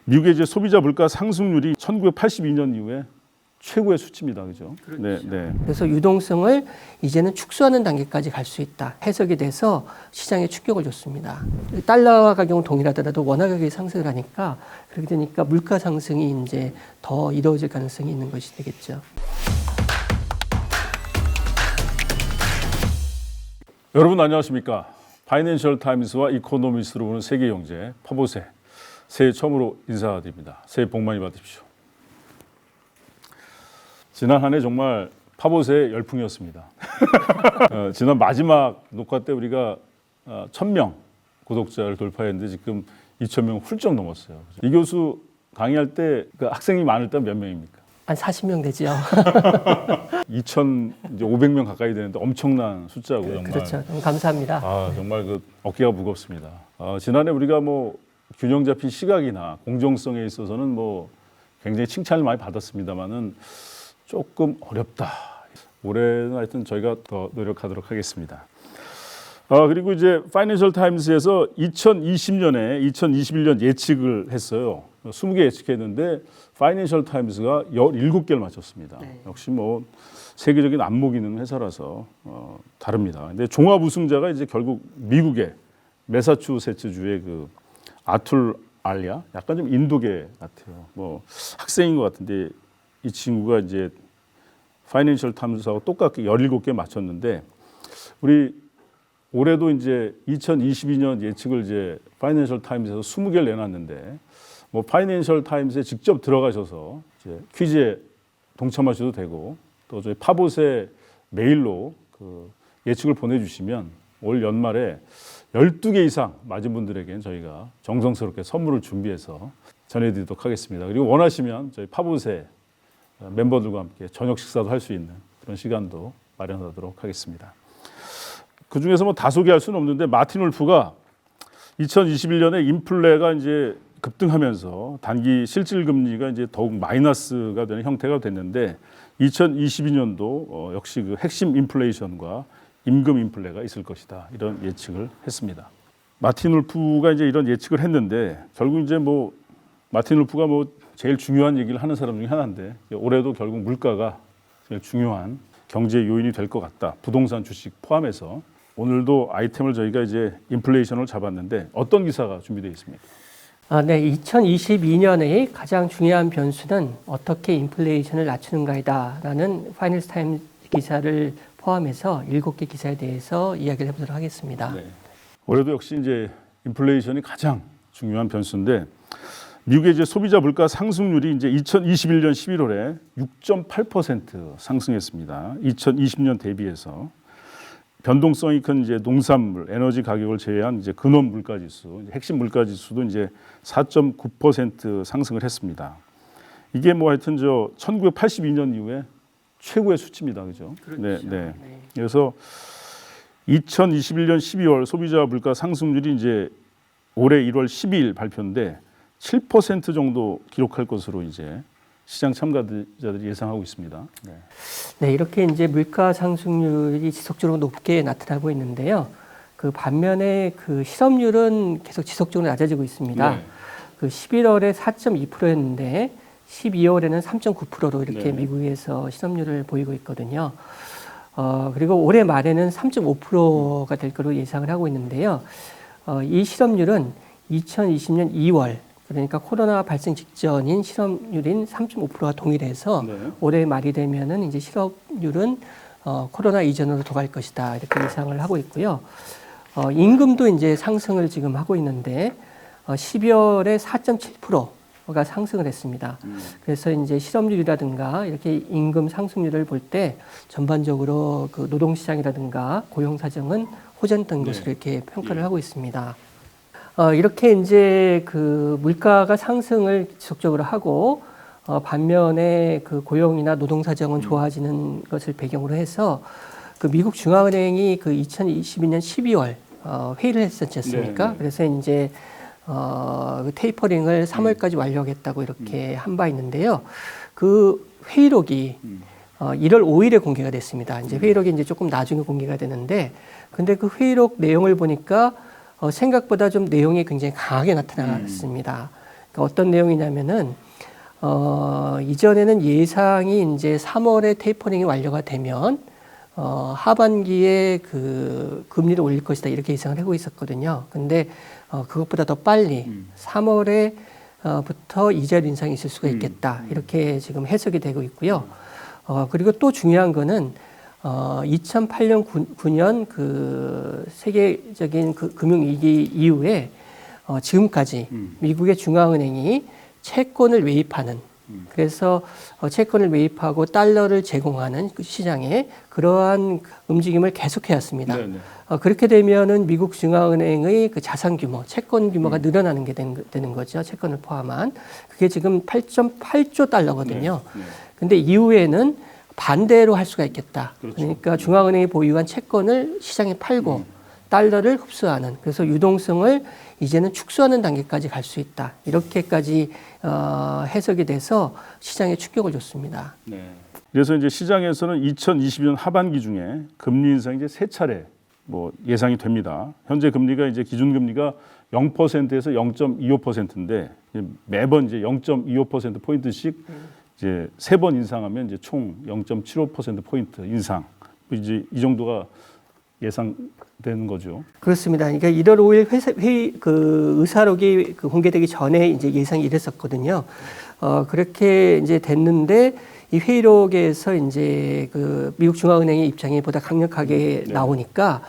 미국의 이제 소비자 물가 상승률이 1982년 이후에 최고의 수치입니다. 그죠? 그렇죠. 네. 그래서 유동성을 이제는 축소하는 단계까지 갈 수 있다. 해석이 돼서 시장에 충격을 줬습니다. 달러 가격은 동일하더라도 원화 가격이 상승을 하니까 그렇게 되니까 물가 상승이 이제 더 이루어질 가능성이 있는 것이 되겠죠. 여러분 안녕하십니까? 파이낸셜 타임스와 이코노미스트로 보는 세계 경제 파보세 새해 처음으로 인사드립니다. 새해 복 많이 받으십시오. 지난 한 해 정말 파보세 열풍이었습니다. 지난 마지막 녹화 때 우리가 1,000명 구독자를 돌파했는데 지금 2,000명 훌쩍 넘었어요. 이 교수 강의할 때 그 학생이 많을 때 몇 명입니까? 한 40명 되죠. 2,500명 가까이 되는데 엄청난 숫자고 정말. 그렇죠. 너무 감사합니다. 정말 그 어깨가 무겁습니다. 지난해 우리가 뭐 균형 잡힌 시각이나 공정성에 있어서는 뭐 굉장히 칭찬을 많이 받았습니다만은 조금 어렵다. 올해는 하여튼 저희가 더 노력하도록 하겠습니다. 그리고 이제 파이낸셜 타임스에서 2020년에 2021년 예측을 했어요. 20개 예측했는데 파이낸셜 타임스가 17개를 맞췄습니다. 네. 역시 뭐 세계적인 안목 있는 회사라서 다릅니다. 근데 종합 우승자가 이제 결국 미국의 매사추세츠주의 그 아툴 알리아, 약간 좀 인도계 같아요. 뭐 학생인 것 같은데 이 친구가 이제 파이낸셜 타임스하고 똑같게 17개 맞췄는데 우리 올해도 이제 2022년 예측을 이제 파이낸셜 타임스에서 20개를 내놨는데 뭐 파이낸셜 타임스에 직접 들어가셔서 이제 퀴즈에 동참하셔도 되고 또 저희 파봇에 메일로 그 예측을 보내주시면 올 연말에 12개 이상 맞은 분들에게는 저희가 정성스럽게 선물을 준비해서 전해드리도록 하겠습니다. 그리고 원하시면 저희 파봇에 멤버들과 함께 저녁 식사도 할 수 있는 그런 시간도 마련하도록 하겠습니다. 그 중에서 뭐 다 소개할 수는 없는데 마틴 울프가 2021년에 인플레가 이제 급등하면서 단기 실질 금리가 이제 더욱 마이너스가 되는 형태가 됐는데 2022년도 역시 그 핵심 인플레이션과 임금 인플레가 있을 것이다 이런 예측을 했습니다. 마틴 울프가 이제 이런 예측을 했는데 결국 이제 뭐 마틴 울프가 뭐 제일 중요한 얘기를 하는 사람 중에 하나인데 올해도 결국 물가가 제일 중요한 경제 요인이 될 것 같다. 부동산 주식 포함해서 오늘도 아이템을 저희가 이제 인플레이션을 잡았는데 어떤 기사가 준비되어 있습니까? 네, 2022년의 가장 중요한 변수는 어떻게 인플레이션을 낮추는가이다라는 파이낸셜 타임스 기사를 포함해서 7개 기사에 대해서 이야기를 해보도록 하겠습니다. 네. 올해도 역시 이제 인플레이션이 가장 중요한 변수인데 미국의 이제 소비자 물가 상승률이 이제 2021년 11월에 6.8% 상승했습니다. 2020년 대비해서 변동성이 큰 이제 농산물, 에너지 가격을 제외한 이제 근원 물가 지수, 핵심 물가 지수도 이제 4.9% 상승을 했습니다. 이게 뭐 하여튼 1982년 이후에 최고의 수치입니다. 그죠? 그렇죠. 네. 그래서 2021년 12월 소비자 물가 상승률이 이제 올해 1월 12일 발표인데 7% 정도 기록할 것으로 이제 시장 참가자들이 예상하고 있습니다. 네, 이렇게 이제 물가 상승률이 지속적으로 높게 나타나고 있는데요. 그 반면에 그 실업률은 계속 지속적으로 낮아지고 있습니다. 네. 그 11월에 4.2%였는데 12월에는 3.9%로 이렇게 네. 미국에서 실업률을 보이고 있거든요. 그리고 올해 말에는 3.5%가 될 것으로 예상을 하고 있는데요. 이 실업률은 2020년 2월 그러니까 코로나 발생 직전인 실업률인 3.5%와 동일해서 네. 올해 말이 되면은 이제 실업률은 코로나 이전으로 돌아갈 것이다 이렇게 예상을 하고 있고요. 임금도 이제 상승을 지금 하고 있는데 12월에 4.7%가 상승을 했습니다. 그래서 이제 실업률이라든가 이렇게 임금 상승률을 볼 때 전반적으로 그 노동시장이라든가 고용 사정은 호전된 것으로 이렇게 평가를 하고 있습니다. 이렇게 이제 그 물가가 상승을 지속적으로 하고 반면에 그 고용이나 노동 사정은 좋아지는 것을 배경으로 해서 그 미국 중앙은행이 그 2022년 12월 회의를 했었지 않습니까? 네. 그래서 이제 그 테이퍼링을 3월까지 완료하겠다고 이렇게 한 바 있는데요. 그 회의록이 1월 5일에 공개가 됐습니다. 이제 회의록이 이제 조금 나중에 공개가 되는데, 근데 그 회의록 내용을 보니까 생각보다 좀 내용이 굉장히 강하게 나타났습니다. 그러니까 어떤 내용이냐면은 이전에는 예상이 이제 3월에 테이퍼링이 완료가 되면 하반기에 그 금리를 올릴 것이다 이렇게 예상을 하고 있었거든요. 근데 그것보다 더 빨리 3월에 부터 이자율 인상이 있을 수가 있겠다 이렇게 지금 해석이 되고 있고요. 그리고 또 중요한 거는 2008년 9년 그 세계적인 그 금융위기 이후에 지금까지 미국의 중앙은행이 채권을 매입하는 그래서 채권을 매입하고 달러를 제공하는 그 시장에 그러한 움직임을 계속해왔습니다. 그렇게 되면은 미국 중앙은행의 그 자산 규모, 채권 규모가 늘어나는 게 되는 거죠. 채권을 포함한 그게 지금 8.8조 달러거든요. 근데 이후에는 반대로 할 수가 있겠다. 그렇죠. 그러니까 중앙은행이 보유한 채권을 시장에 팔고 달러를 흡수하는 그래서 유동성을 이제는 축소하는 단계까지 갈 수 있다. 이렇게까지 해석이 돼서 시장에 충격을 줬습니다. 네. 그래서 이제 시장에서는 2022년 하반기 중에 금리 인상이 이제 세 차례 뭐 예상이 됩니다. 현재 금리가 이제 기준 금리가 0%에서 0.25%인데 매번 이제 0.25% 포인트씩 이제 세 번 인상하면 이제 총 0.75% 포인트 인상. 이제 이 정도가 예상되는 거죠. 그렇습니다. 그러니까 1월 5일 회의 그 의사록이 그 공개되기 전에 이제 예상이 이랬었거든요. 그렇게 이제 됐는데 이 회의록에서 이제 그 미국 중앙은행의 입장이 보다 강력하게 나오니까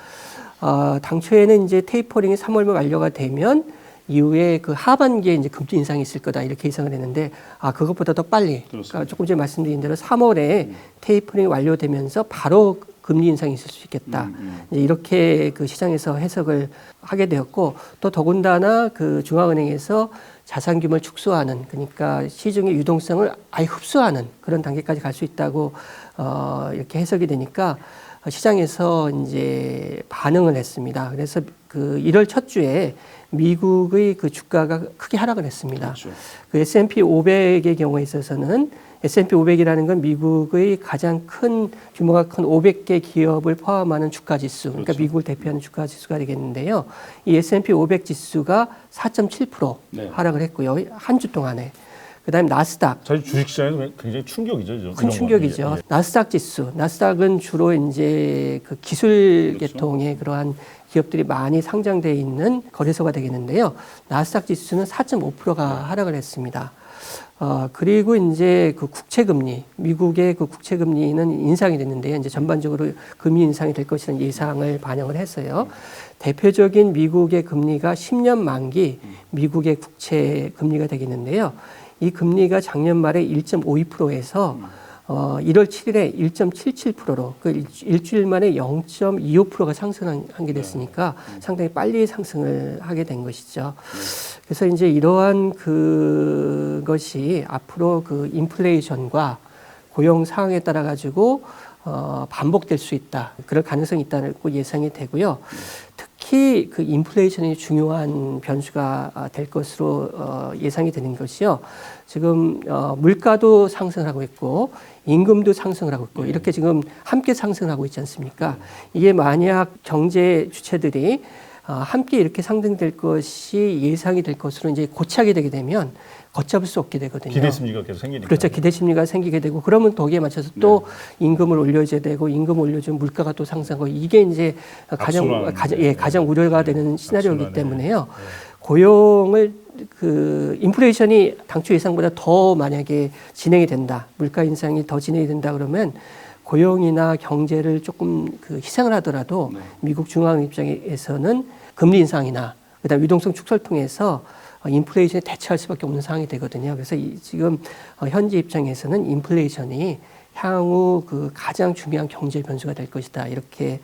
당초에는 이제 테이퍼링이 3월말 완료가 되면 이후에 그 하반기에 이제 금리 인상이 있을 거다 이렇게 예상을 했는데 그것보다 더 빨리 그러니까 조금 전에 말씀드린 대로 3월에 테이퍼링이 완료되면서 바로 금리 인상이 있을 수 있겠다. 이제 이렇게 그 시장에서 해석을 하게 되었고 또 더군다나 그 중앙은행에서 자산 규모를 축소하는 그러니까 시중의 유동성을 아예 흡수하는 그런 단계까지 갈 수 있다고 이렇게 해석이 되니까 시장에서 이제 반응을 했습니다. 그래서 그 1월 첫 주에 미국의 그 주가가 크게 하락을 했습니다. 그렇죠. 그 S&P 500의 경우에 있어서는 S&P 500이라는 건 미국의 가장 큰 규모가 큰 500개 기업을 포함하는 주가 지수, 그러니까 그렇죠. 미국을 대표하는 주가 지수가 되겠는데요. 이 S&P 500 지수가 4.7% 네. 하락을 했고요. 한 주 동안에. 그다음에 나스닥 사실 주식시장에서 굉장히 충격이죠. 큰 충격이죠. 나스닥 지수. 나스닥은 주로 이제 그 기술 계통의 그러한 기업들이 많이 상장되어 있는 거래소가 되겠는데요. 나스닥 지수는 4.5%가 하락을 했습니다. 그리고 이제 그 국채금리, 미국의 그 국채금리는 인상이 됐는데요. 이제 전반적으로 금리 인상이 될 것이라는 예상을 반영을 했어요. 대표적인 미국의 금리가 10년 만기 미국의 국채 금리가 되겠는데요. 이 금리가 작년 말에 1.52%에서 1월 7일에 1.77%로 그 일주일 만에 0.25%가 상승한 게 됐으니까 상당히 빨리 상승을 하게 된 것이죠. 그래서 이제 이러한 그것이 앞으로 그 인플레이션과 고용 상황에 따라 가지고 반복될 수 있다. 그럴 가능성이 있다고 예상이 되고요. 특히 그 인플레이션이 중요한 변수가 될 것으로 예상이 되는 것이요. 지금 물가도 상승하고 있고 임금도 상승을 하고 있고 이렇게 지금 함께 상승하고 있지 않습니까? 이게 만약 경제 주체들이 함께 이렇게 상승될 것이 예상이 될 것으로 이제 고착이 되게 되면 걷잡을 수 없게 되거든요. 기대 심리가 계속 생기니까. 그렇죠. 기대 심리가 생기게 되고 그러면 거기에 맞춰서 또 임금을 올려줘야 되고 임금 올려주면 물가가 또 상승하고 이게 이제 가장 우려가 되는 시나리오이기 때문에요. 고용을 그 인플레이션이 당초 예상보다 더 만약에 진행이 된다. 물가 인상이 더 진행이 된다 그러면 고용이나 경제를 조금 그 희생을 하더라도 미국 중앙 입장에서는 금리 인상이나 그다음 유동성 축소를 통해서 인플레이션에 대처할 수밖에 없는 상황이 되거든요. 그래서 지금 현재 입장에서는 인플레이션이 향후 그 가장 중요한 경제 변수가 될 것이다. 이렇게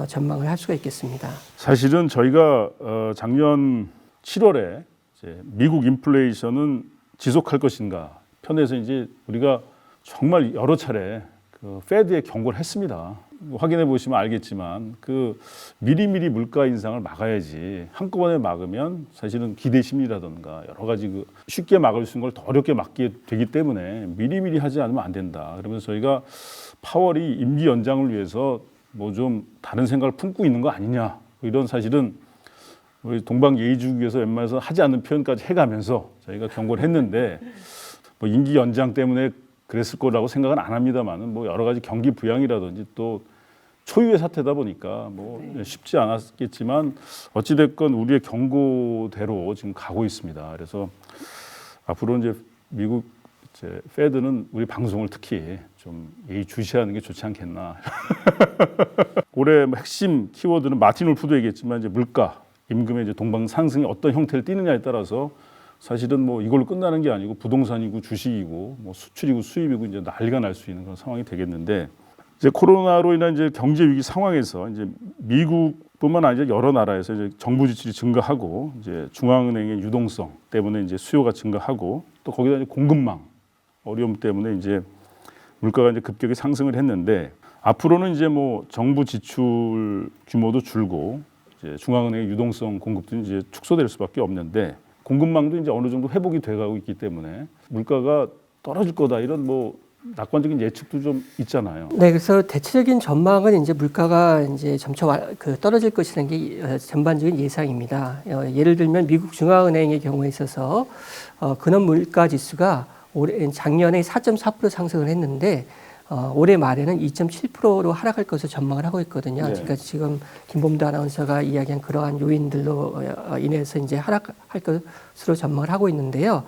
전망을 할 수가 있겠습니다. 사실은 저희가 작년 7월에 이제 미국 인플레이션은 지속할 것인가 편에서 이제 우리가 정말 여러 차례 그 페드에 경고를 했습니다. 확인해 보시면 알겠지만 그 미리미리 물가 인상을 막아야지 한꺼번에 막으면 사실은 기대 심리라든가 여러 가지 그 쉽게 막을 수 있는 걸 더 어렵게 막게 되기 때문에 미리미리 하지 않으면 안 된다. 그러면서 저희가 파월이 임기 연장을 위해서 뭐 좀 다른 생각을 품고 있는 거 아니냐 이런 사실은 우리 동방예의주국에서 웬만해서 하지 않는 표현까지 해가면서 저희가 경고를 했는데 뭐 임기 연장 때문에 그랬을 거라고 생각은 안 합니다만은 뭐 여러 가지 경기 부양이라든지 또 초유의 사태다 보니까 뭐 쉽지 않았겠지만 어찌됐건 우리의 경고대로 지금 가고 있습니다. 그래서 앞으로 이제 미국 페드는 우리 방송을 특히 좀 예의주시하는 게 좋지 않겠나. 올해 핵심 키워드는 마틴 울프도 얘기했지만 이제 물가, 임금의 이제 동방 상승이 어떤 형태를 띠느냐에 따라서 사실은 뭐 이걸로 끝나는 게 아니고 부동산이고 주식이고 뭐 수출이고 수입이고 이제 난리가 날 수 있는 그런 상황이 되겠는데 이제 코로나로 인한 이제 경제 위기 상황에서 이제 미국뿐만 아니라 여러 나라에서 이제 정부 지출이 증가하고 이제 중앙은행의 유동성 때문에 이제 수요가 증가하고 또 거기다 이제 공급망 어려움 때문에 이제 물가가 이제 급격히 상승을 했는데 앞으로는 이제 뭐 정부 지출 규모도 줄고 이제 중앙은행의 유동성 공급도 이제 축소될 수밖에 없는데 공급망도 이제 어느 정도 회복이 돼가고 있기 때문에 물가가 떨어질 거다 이런 뭐 낙관적인 예측도 좀 있잖아요. 네, 그래서 대체적인 전망은 이제 물가가 이제 점차 떨어질 것이라는 게 전반적인 예상입니다. 예를 들면 미국 중앙은행의 경우에 있어서 근원 물가 지수가 작년에 4.4% 상승을 했는데 올해 말에는 2.7%로 하락할 것으로 전망을 하고 있거든요. 네. 그러니까 지금 김범도 아나운서가 이야기한 그러한 요인들로 인해서 이제 하락할 것으로 전망을 하고 있는데요.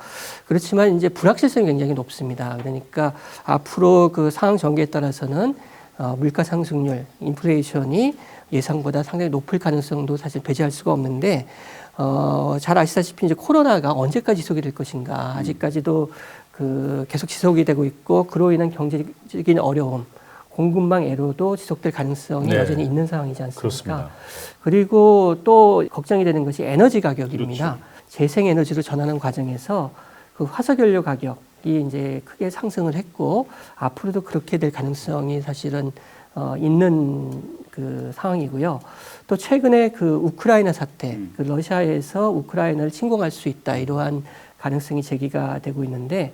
그렇지만 이제 불확실성이 굉장히 높습니다. 그러니까 앞으로 그 상황 전개에 따라서는 물가 상승률, 인플레이션이 예상보다 상당히 높을 가능성도 사실 배제할 수가 없는데 잘 아시다시피 이제 코로나가 언제까지 지속이 될 것인가 아직까지도 계속 지속이 되고 있고 그로 인한 경제적인 어려움, 공급망 애로도 지속될 가능성이 네. 여전히 있는 상황이지 않습니까? 그렇습니다. 그리고 또 걱정이 되는 것이 에너지 가격입니다. 그렇죠. 재생에너지로 전환하는 과정에서 그 화석연료 가격이 이제 크게 상승을 했고 앞으로도 그렇게 될 가능성이 사실은 있는 그 상황이고요. 또 최근에 그 우크라이나 사태, 그 러시아에서 우크라이나를 침공할 수 있다 이러한 가능성이 제기가 되고 있는데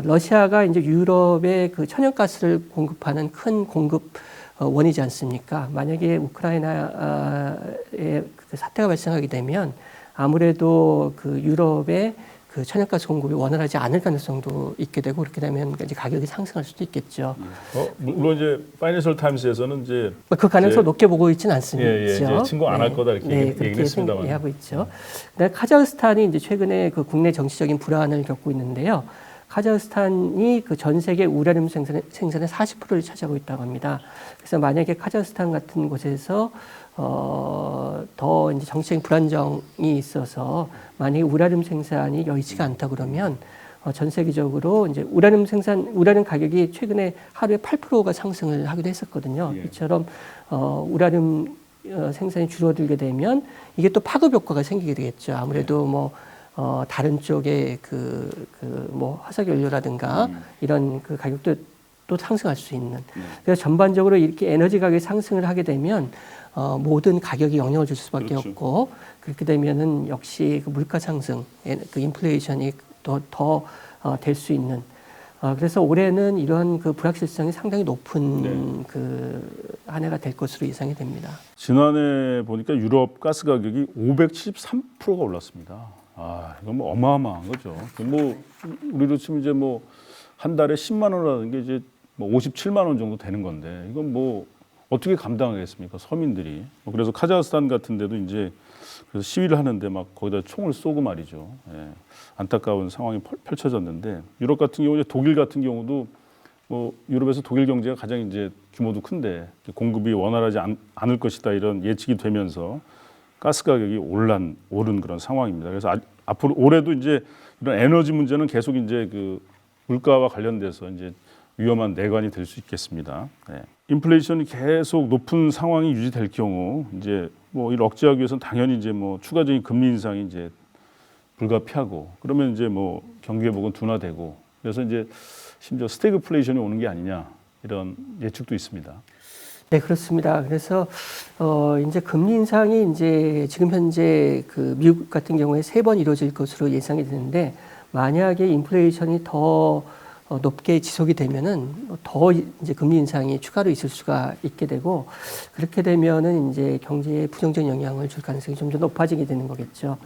러시아가 이제 유럽에 그 천연가스를 공급하는 큰 공급 원이지 않습니까? 만약에 우크라이나에 그 사태가 발생하게 되면 아무래도 그 유럽의 그 천연가스 공급이 원활하지 않을 가능성도 있게 되고 그렇게 되면 이제 가격이 상승할 수도 있겠죠. 물론 이제 파이낸셜 타임스에서는 이제 그 가능성을 높게 보고 있지는 않습니다. 이제 침공 안 할 거다 이렇게 얘기를 했습니다만. 하고 있죠. 그다음에 카자흐스탄이 이제 최근에 그 국내 정치적인 불안을 겪고 있는데요. 카자흐스탄이 그 전 세계 우라늄 생산의 40%를 차지하고 있다고 합니다. 그래서 만약에 카자흐스탄 같은 곳에서 더 이제 정치적인 불안정이 있어서 만약에 우라늄 생산이 여의치가 않다 그러면 전 세계적으로 이제 우라늄 가격이 최근에 하루에 8%가 상승을 하기도 했었거든요. 예. 이처럼 우라늄 생산이 줄어들게 되면 이게 또 파급 효과가 생기게 되겠죠. 아무래도 뭐 다른 쪽에 뭐 화석 연료라든가 이런 그 가격도 또 상승할 수 있는. 그래서 전반적으로 이렇게 에너지 가격이 상승을 하게 되면 모든 가격이 영향을 줄 수밖에 그렇죠. 없고 그렇게 되면은 역시 그 물가 상승, 그 인플레이션이 더 될 수 있는. 그래서 올해는 이런 그 불확실성이 상당히 높은 그 한 해가 될 것으로 예상이 됩니다. 지난해 보니까 유럽 가스 가격이 573%가 올랐습니다. 이건 뭐 어마어마한 거죠. 뭐 우리로 치면 이제 뭐 한 달에 10만 원이라는 게 이제 뭐 57만 원 정도 되는 건데 이건 뭐 어떻게 감당하겠습니까? 서민들이. 그래서 카자흐스탄 같은 데도 이제 그래서 시위를 하는데 막 거기다 총을 쏘고 말이죠. 예. 안타까운 상황이 펼쳐졌는데 유럽 같은 경우, 독일 같은 경우도 뭐 유럽에서 독일 경제가 가장 이제 규모도 큰데 공급이 원활하지 않을 것이다 이런 예측이 되면서 가스 가격이 오른 그런 상황입니다. 그래서 앞으로 올해도 이제 이런 에너지 문제는 계속 이제 그 물가와 관련돼서 이제 위험한 내관이 될 수 있겠습니다. 네. 인플레이션이 계속 높은 상황이 유지될 경우 이제 뭐 이를 억제하기 위해서는 당연히 이제 뭐 추가적인 금리 인상이 이제 불가피하고 그러면 이제 뭐 경기 회복은 둔화되고 그래서 이제 심지어 스태그플레이션이 오는 게 아니냐 이런 예측도 있습니다. 네, 그렇습니다. 그래서 이제 금리 인상이 이제 지금 현재 그 미국 같은 경우에 3번 이루어질 것으로 예상이 되는데 만약에 인플레이션이 더 높게 지속이 되면은 더 이제 금리 인상이 추가로 있을 수가 있게 되고 그렇게 되면은 이제 경제에 부정적인 영향을 줄 가능성이 좀 더 높아지게 되는 거겠죠.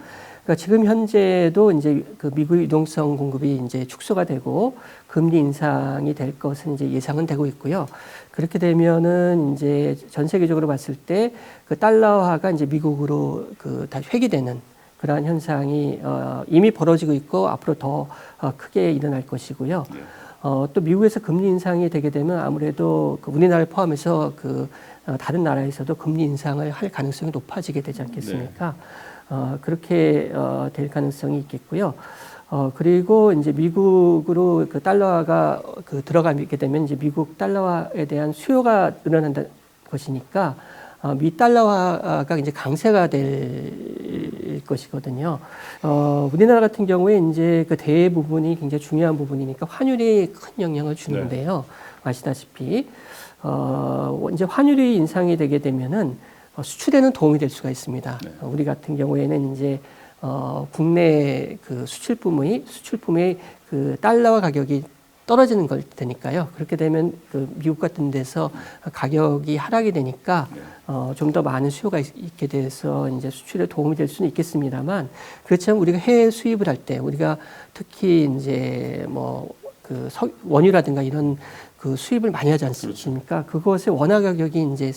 그러니까 지금 현재도 이제 그 미국 유동성 공급이 이제 축소가 되고 금리 인상이 될 것은 이제 예상은 되고 있고요. 그렇게 되면은 이제 전 세계적으로 봤을 때 그 달러화가 이제 미국으로 그 다 회귀되는 그러한 현상이 이미 벌어지고 있고 앞으로 더 크게 일어날 것이고요. 또 미국에서 금리 인상이 되게 되면 아무래도 그 우리나라를 포함해서 그 다른 나라에서도 금리 인상을 할 가능성이 높아지게 되지 않겠습니까? 그렇게 될 가능성이 있겠고요. 그리고 이제 미국으로 그 달러화가 그 들어가게 되면 이제 미국 달러화에 대한 수요가 늘어난다 것이니까 미 달러화가 이제 강세가 될 것이거든요. 우리나라 같은 경우에 이제 그 대부분이 굉장히 중요한 부분이니까 환율이 큰 영향을 주는데요. 아시다시피 이제 환율이 인상이 되게 되면은 수출에는 도움이 될 수가 있습니다. 우리 같은 경우에는 이제 국내 그 수출품의 그 달러화 가격이 떨어지는 걸 테니까요. 그렇게 되면 그 미국 같은 데서 가격이 하락이 되니까 좀 더 많은 수요가 있게 돼서 이제 수출에 도움이 될 수는 있겠습니다만 그렇지만 우리가 해외 수입을 할 때 우리가 특히 이제 뭐 그 원유라든가 이런 그 수입을 많이 하지 않습니까? 그것의 원화 가격이 이제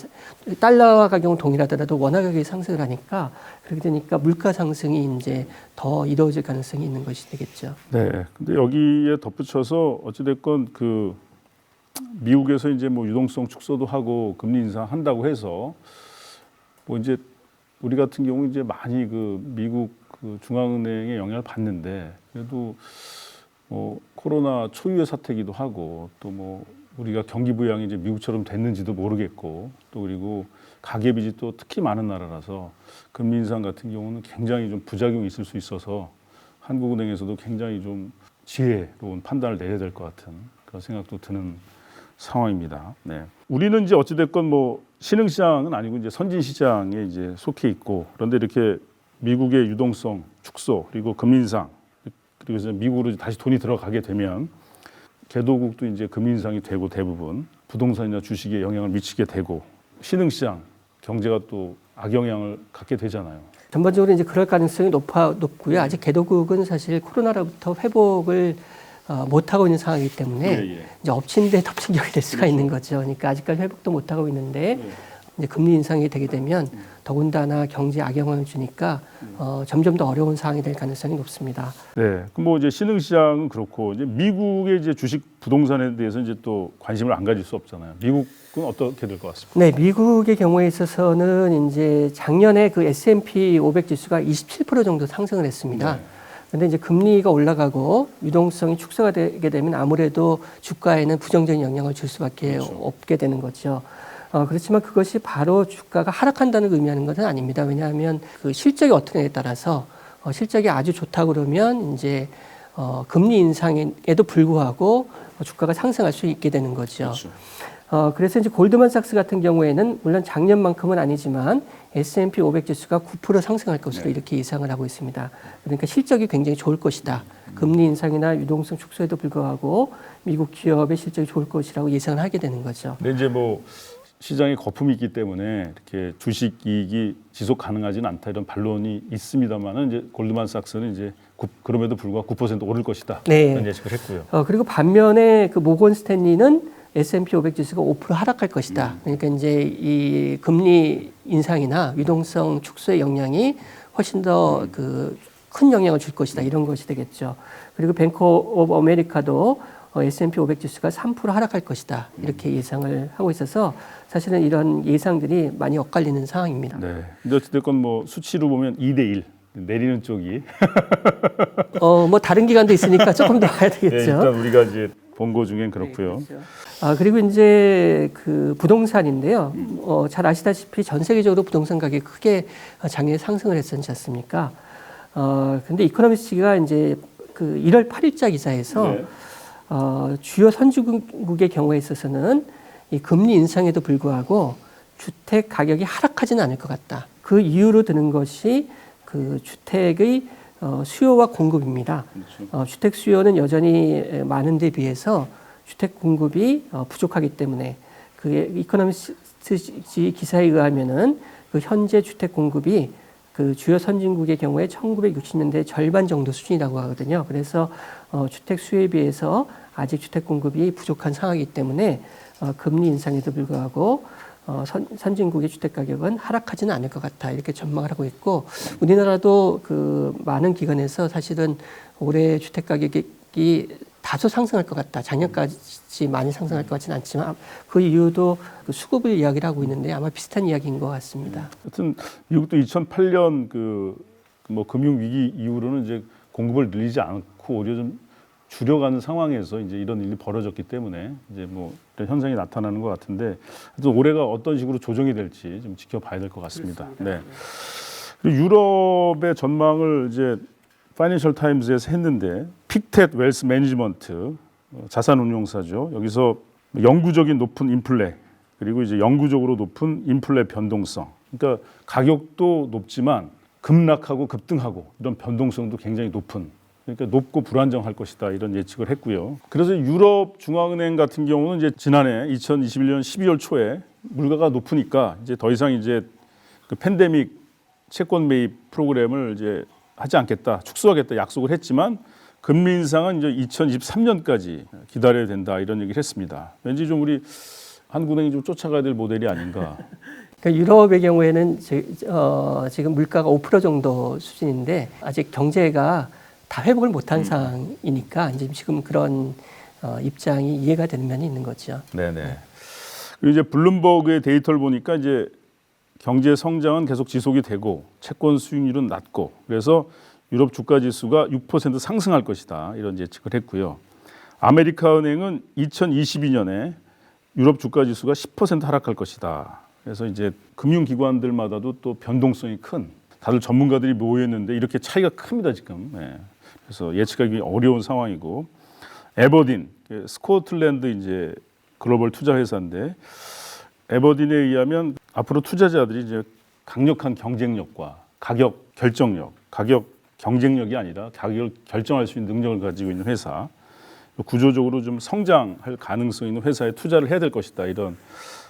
달러화 가격은 동일하더라도 원화 가격이 상승을 하니까 그렇게 되니까 물가 상승이 이제 더 이루어질 가능성이 있는 것이 되겠죠. 네. 근데 여기에 덧붙여서 어찌됐건 그 미국에서 이제 뭐 유동성 축소도 하고 금리 인상한다고 해서 뭐 이제 우리 같은 경우 이제 많이 그 미국 그 중앙은행의 영향을 받는데 그래도 뭐 코로나 초유의 사태기도 하고 또 뭐 우리가 경기 부양이 이제 미국처럼 됐는지도 모르겠고 또 그리고 가계빚이 또 특히 많은 나라라서 금리 인상 같은 경우는 굉장히 좀 부작용이 있을 수 있어서 한국은행에서도 굉장히 좀 지혜로운 판단을 내야 될 것 같은 그런 생각도 드는 상황입니다. 네. 우리는 이제 어찌됐건 뭐 신흥시장은 아니고 이제 선진시장에 이제 속해 있고 그런데 이렇게 미국의 유동성 축소 그리고 금리 인상 그리고 이제 미국으로 다시 돈이 들어가게 되면 개도국도 이제 금리 인상이 되고 대부분 부동산이나 주식에 영향을 미치게 되고 신흥시장 경제가 또 악영향을 갖게 되잖아요. 전반적으로 이제 그럴 가능성이 높고요. 아직 개도국은 사실 코로나로부터 회복을 못 하고 있는 상황이기 때문에 이제 엎친 데 덮친 격이 될 수가 있는 거죠. 그러니까 아직까지 회복도 못 하고 있는데 이제 금리 인상이 되게 되면 더군다나 경제 악영향을 주니까 점점 더 어려운 상황이 될 가능성이 높습니다. 네, 그럼 뭐 이제 신흥시장은 그렇고 이제 미국의 이제 주식 부동산에 대해서 이제 또 관심을 안 가질 수 없잖아요. 미국은 어떻게 될 것 같습니까? 네, 미국의 경우에 있어서는 이제 작년에 그 S&P 500 지수가 27% 정도 상승을 했습니다. 네. 근데 이제 금리가 올라가고 유동성이 축소가 되게 되면 아무래도 주가에는 부정적인 영향을 줄 수밖에 없게 되는 거죠. 그렇지만 그것이 바로 주가가 하락한다는 의미하는 것은 아닙니다. 왜냐하면 그 실적이 어떠냐에 따라서 실적이 아주 좋다 그러면 이제 금리 인상에도 불구하고 주가가 상승할 수 있게 되는 거죠. 그렇죠. 그래서 이제 골드만삭스 같은 경우에는 물론 작년만큼은 아니지만 S&P 500 지수가 9% 상승할 것으로 이렇게 예상을 하고 있습니다. 그러니까 실적이 굉장히 좋을 것이다. 금리 인상이나 유동성 축소에도 불구하고 미국 기업의 실적이 좋을 것이라고 예상을 하게 되는 거죠. 근데 이제 뭐 시장에 거품이 있기 때문에 이렇게 주식 이익이 지속 가능하지는 않다 이런 반론이 있습니다만은 이제 골드만삭스는 이제 그럼에도 불구하고 9% 오를 것이다. 네. 이런 예측을 했고요. 그리고 반면에 그 모건 스탠리는 S&P 500 지수가 5% 하락할 것이다. 그러니까 이제 이 금리 인상이나 유동성 축소의 영향이 훨씬 더 그 큰 영향을 줄 것이다. 이런 것이 되겠죠. 그리고 뱅크 오브 아메리카도 S&P 500 지수가 3% 하락할 것이다. 이렇게 예상을 하고 있어서 사실은 이런 예상들이 많이 엇갈리는 상황입니다. 네. 근데 어쨌든 뭐 수치로 보면 2대1 내리는 쪽이 뭐 다른 기관도 있으니까 조금 더 봐야 되겠죠. 네, 일단 우리가 이제 본 거 중엔 그렇고요. 네, 그렇죠. 그리고 이제 그 부동산인데요. 잘 아시다시피 전 세계적으로 부동산 가격이 크게 작년에 상승을 했었지 않습니까? 근데 이코노미스트가 이제 그 1월 8일자 기사에서 주요 선진국의 경우에 있어서는 이 금리 인상에도 불구하고 주택 가격이 하락하지는 않을 것 같다. 그 이유로 드는 것이 그 주택의 수요와 공급입니다. 그렇죠. 주택 수요는 여전히 많은 데 비해서 주택 공급이 부족하기 때문에 그 이코노미스트 기사에 의하면은 그 현재 주택 공급이 그 주요 선진국의 경우에 1960년대 절반 정도 수준이라고 하거든요. 그래서 주택 수요에 비해서 아직 주택 공급이 부족한 상황이기 때문에 금리 인상에도 불구하고 선진국의 주택 가격은 하락하지는 않을 것 같다 이렇게 전망을 하고 있고 우리나라도 그 많은 기관에서 사실은 올해 주택 가격이 다소 상승할 것 같다. 작년까지 많이 상승할 것 같지는 않지만 그 이유도 그 수급을 이야기를 하고 있는데 아마 비슷한 이야기인 것 같습니다. 하여튼 미국도 2008년 그 뭐 금융 위기 이후로는 이제 공급을 늘리지 않고 오히려 좀 줄여가는 상황에서 이제 이런 일이 벌어졌기 때문에 이제 뭐 이런 현상이 나타나는 것 같은데 하여튼 올해가 어떤 식으로 조정이 될지 좀 지켜봐야 될 것 같습니다. 네. 그리고 유럽의 전망을 이제 파이낸셜 타임즈에서 했는데 픽텟 웰스 매니지먼트 자산운용사죠. 여기서 영구적인 높은 인플레 그리고 이제 영구적으로 높은 인플레 변동성. 그러니까 가격도 높지만 급락하고 급등하고 이런 변동성도 굉장히 높은. 그러니까 높고 불안정할 것이다 이런 예측을 했고요. 그래서 유럽 중앙은행 같은 경우는 이제 지난해 2021년 12월 초에 물가가 높으니까 이제 더 이상 이제 그 팬데믹 채권 매입 프로그램을 이제 하지 않겠다, 축소하겠다 약속을 했지만 금리 인상은 이제 2023년까지 기다려야 된다 이런 얘기를 했습니다. 왠지 좀 우리 한국은행이 좀 쫓아가야 될 모델이 아닌가. 그러니까 유럽의 경우에는 지금 물가가 5% 정도 수준인데 아직 경제가 다 회복을 못한 상황이니까 이제 지금 그런 입장이 이해가 되는 면이 있는 거죠. 네네. 그리고 이제 블룸버그의 데이터를 보니까 이제 경제 성장은 계속 지속이 되고 채권 수익률은 낮고 그래서 유럽 주가 지수가 6% 상승할 것이다 이런 예측을 했고요. 아메리카은행은 2022년에 유럽 주가 지수가 10% 하락할 것이다. 그래서 이제 금융기관들마다도 또 변동성이 큰 다들 전문가들이 모였는데 이렇게 차이가 큽니다 지금. 네. 그래서 예측하기 어려운 상황이고 에버딘 스코틀랜드 이제 글로벌 투자 회사인데 에버딘에 의하면 앞으로 투자자들이 이제 강력한 경쟁력과 가격 결정력, 가격 경쟁력이 아니라 가격을 결정할 수 있는 능력을 가지고 있는 회사, 구조적으로 좀 성장할 가능성 있는 회사에 투자를 해야 될 것이다 이런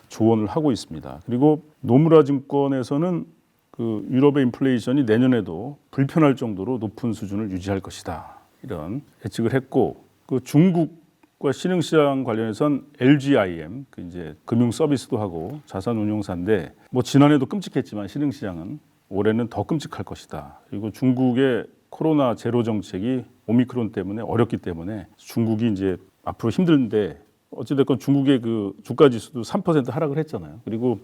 조언을 하고 있습니다. 그리고 노무라 증권에서는 그 유럽의 인플레이션이 내년에도 불편할 정도로 높은 수준을 유지할 것이다 이런 예측을 했고 그 중국과 신흥시장 관련해선 LGIM 그 이제 금융 서비스도 하고 자산운용사인데 뭐 지난해도 끔찍했지만 신흥시장은 올해는 더 끔찍할 것이다. 그리고 중국의 코로나 제로 정책이 오미크론 때문에 어렵기 때문에 중국이 이제 앞으로 힘든데 어찌됐건 중국의 그 주가 지수도 3% 하락을 했잖아요. 그리고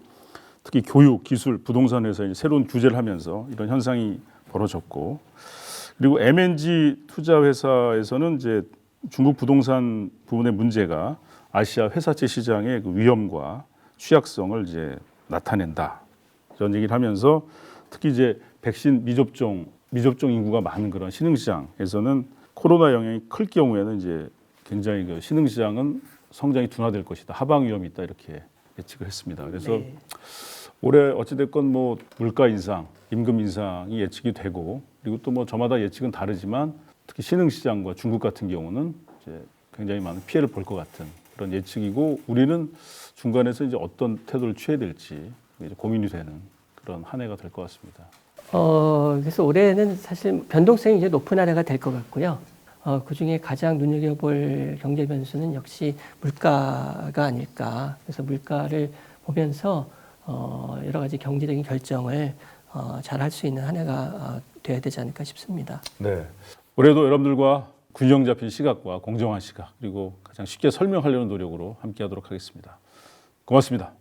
특히 교육, 기술, 부동산에서 이제 새로운 규제를 하면서 이런 현상이 벌어졌고 그리고 M&G 투자 회사에서는 이제 중국 부동산 부분의 문제가 아시아 회사채 시장의 그 위험과 취약성을 이제 나타낸다 이런 얘기를 하면서 특히 이제 백신 미접종 인구가 많은 그런 신흥시장에서는 코로나 영향이 클 경우에는 이제 굉장히 그 신흥시장은 성장이 둔화될 것이다. 하방 위험이 있다. 이렇게 예측을 했습니다. 그래서 네. 올해 어찌됐건 뭐 물가 인상, 임금 인상이 예측이 되고 그리고 또 뭐 저마다 예측은 다르지만 특히 신흥시장과 중국 같은 경우는 이제 굉장히 많은 피해를 볼 것 같은 그런 예측이고 우리는 중간에서 이제 어떤 태도를 취해야 될지 이제 고민이 되는 그런 한 해가 될 것 같습니다. 그래서 올해는 사실 변동성이 이제 높은 한 해가 될 것 같고요. 그 중에 가장 눈여겨볼 경제 변수는 역시 물가가 아닐까. 그래서 물가를 보면서 여러 가지 경제적인 결정을 잘 할 수 있는 한 해가 돼야 되지 않을까 싶습니다. 네. 올해도 여러분들과 균형 잡힌 시각과 공정한 시각 그리고 가장 쉽게 설명하려는 노력으로 함께하도록 하겠습니다. 고맙습니다.